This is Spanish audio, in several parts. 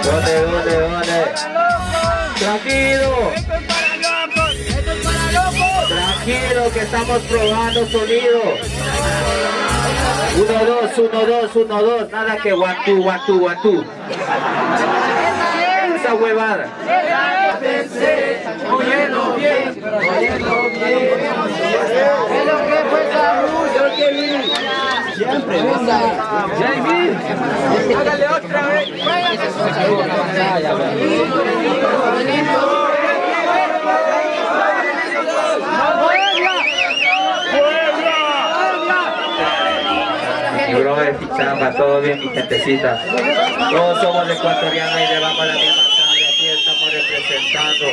¿Dónde? Tranquilo. Tranquilo que estamos probando sonido. 1, 2. Nada que 1, 2. Esa huevada. Óyelo bien. Es lo que fue Saúl, que vi. Siempre, Jamie, hágale otra vez. Mi brother, mi chamba, todo bien, mi gentecita. Todos somos ecuatorianos y llevamos la misma sangre. Aquí estamos representando.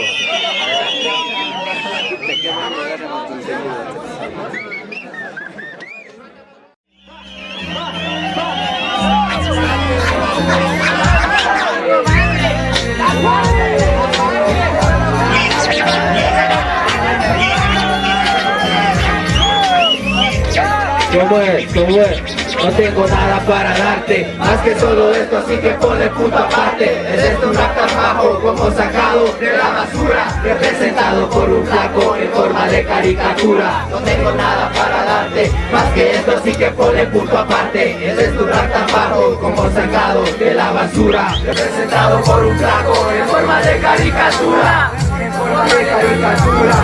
¿Cómo es? No tengo nada para darte, más que solo esto, así que ponle punto aparte. Es esto un rap tan bajo, como sacado de la basura, representado por un flaco en forma de caricatura. No tengo nada para darte, más que esto, así que ponle punto aparte. Es esto un rap tan bajo, como sacado de la basura, representado por un flaco en forma de caricatura. En forma de caricatura.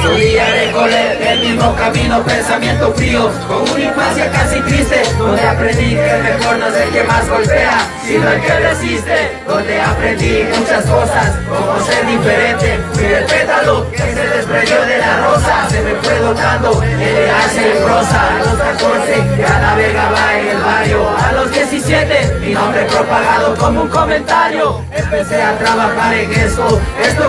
Solía recorrer el mismo camino, pensamiento frío, con una infancia casi triste, donde aprendí que el mejor no es el que más golpea, sino el que resiste, donde aprendí muchas cosas, como ser diferente. Fui el pétalo que se desprendió de la rosa, se me fue dotando elegancia y prosa. A los 14 ya navegaba en el barrio, a los 17 mi nombre propagado como un comentario. Empecé a trabajar en esto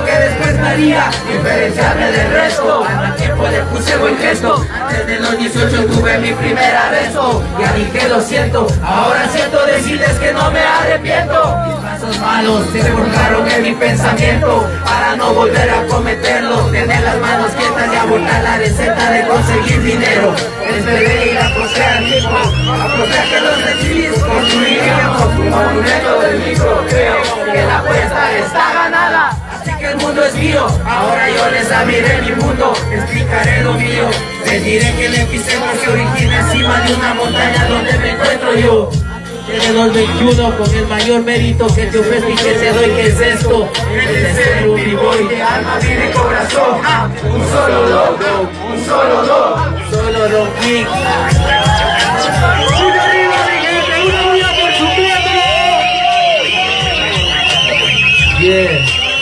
que después me haría diferenciarme del resto. Al tiempo le puse buen gesto, antes de los 18 tuve mi primer arresto. Ya dije lo siento, ahora siento decirles que no me arrepiento. Mis pasos malos se forjaron en mi pensamiento, para no volver a cometerlo. Tener las manos quietas y abordar la receta de conseguir dinero. Esperé ir a poseer al mismo, a poseer que los recibís. Construiríamos un monumento del micro. Creo que la apuesta está ganada, así que el mundo es mío. Ahora yo les abriré mi mundo, explicaré lo mío. Les diré que el epicentro se origina encima de una montaña donde me encuentro yo. Tiene 221 con el mayor mérito que te ofrezco y que te doy, que es esto. Es ser un b-boy de alma, vida y corazón. Un solo loco, un solo Don King. ¡Una arriba, mi gente! ¡Una bulla por su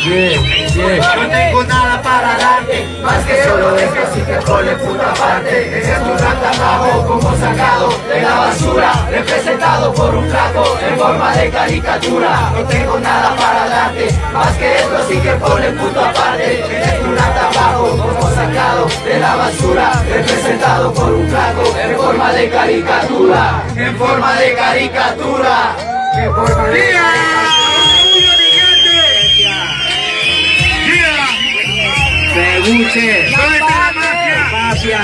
No tengo nada para darte, más que solo esto, así que ponle puta aparte. Ese es tu rap tan bajo, como sacado de la basura, representado por un flaco en forma de caricatura. No tengo nada para darte, más que esto, así que ponle puto aparte. Ese es tu rap tan bajo, como sacado de la basura, representado por un flaco en forma de caricatura. En forma de caricatura. En forma de caricatura. Peluche. ¿Dónde está la mafia?